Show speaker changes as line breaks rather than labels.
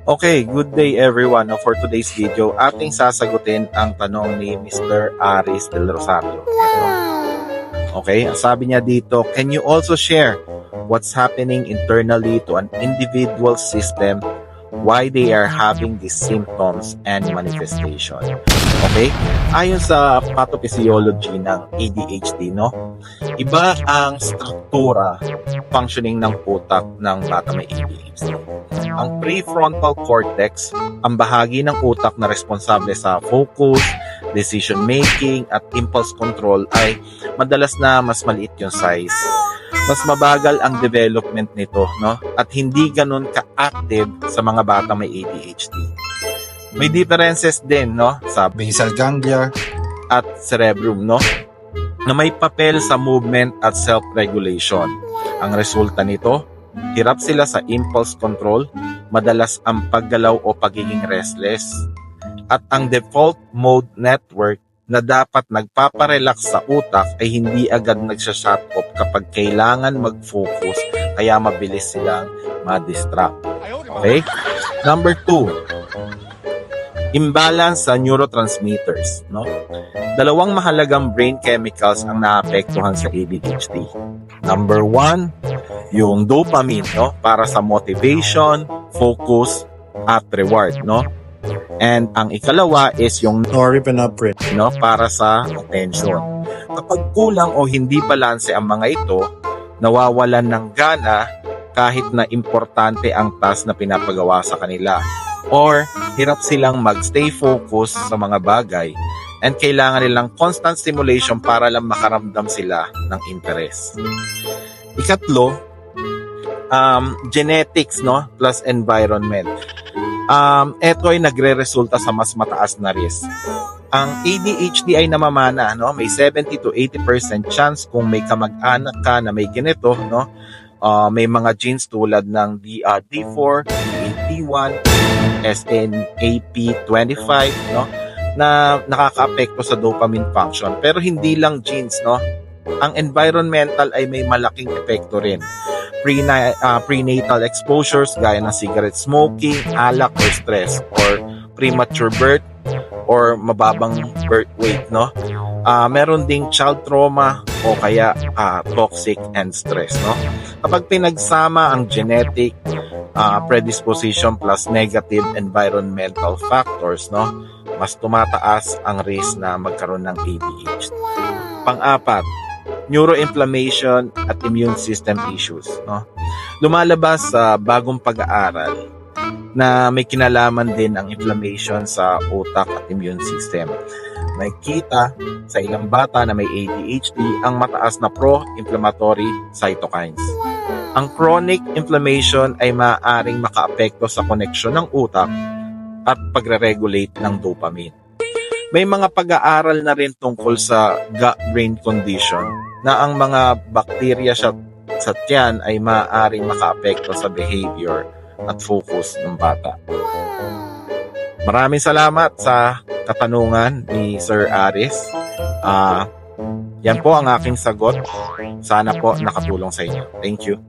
Okay, good day everyone. Now, for today's video, ating sasagutin ang tanong ni Mr. Aris Del Rosario. Ito. Okay, ang sabi niya dito, can you also share what's happening internally to an individual system, why they are having these symptoms and manifestation? Okay, ayon sa pathophysiology ng ADHD, no? Iba ang struktura, functioning ng utak ng bata may ADHD. Ang prefrontal cortex, ang bahagi ng utak na responsable sa focus, decision making at impulse control ay madalas na mas maliit yung size. Mas mabagal ang development nito, no? At hindi ganun ka-active sa mga bata may ADHD. May differences din, no, sa basal ganglia at cerebrum, no, na may papel sa movement at self-regulation. Ang resulta nito, hirap sila sa impulse control, madalas ang paggalaw o pagiging restless. At ang default mode network na dapat nagpaparelax sa utak ay hindi agad nagsha-shut off kapag kailangan mag-focus, kaya mabilis silang ma-distract. Okay? Number 2, imbalance sa neurotransmitters, no? Dalawang mahalagang brain chemicals ang naapektuhan sa ADHD. Number 1, yung dopamine, no, para sa motivation, focus at reward, no? And ang ikalawa is yung norepinephrine, no, para sa attention. Kapag kulang o hindi balanse ang mga ito, nawawalan ng gana kahit na importante ang task na pinapagawa sa kanila, or hirap silang magstay focus sa mga bagay, and kailangan nilang constant stimulation para lang makaramdam sila ng interest. Ikatlo, genetics, no, plus environment. Ito ay nagre-resulta sa mas mataas na risk. Ang ADHD ay namamana, no, may 70 to 80% chance kung may kamag-anak ka na may ganito, no. May mga genes tulad ng D4, AT1, SNAP25, no, na nakakaapekto sa dopamine function. Pero hindi lang genes, no. Ang environmental ay may malaking epekto rin. Prenatal exposures gaya ng cigarette smoking, alak or stress, or premature birth or mababang birth weight, no. Meron ding child trauma o kaya toxic and stress, no. Kapag pinagsama ang genetic predisposition plus negative environmental factors, no, mas tumataas ang risk na magkaroon ng ADHD. Pang-apat, neuroinflammation at immune system issues, no. Lumalabas sa bagong pag-aaral na may kinalaman din ang inflammation sa utak at immune system. May kita sa ilang bata na may ADHD ang mataas na pro-inflammatory cytokines. Ang chronic inflammation ay maaaring makaapekto sa koneksyon ng utak at pagre-regulate ng dopamine. May mga pag-aaral na rin tungkol sa gut-brain condition na ang mga bakterya sa tiyan ay maaaring makaapekto sa behavior at focus ng bata. Maraming salamat sa katanungan ni Sir Aris. Yan po ang aking sagot. Sana po nakatulong sa inyo. Thank you.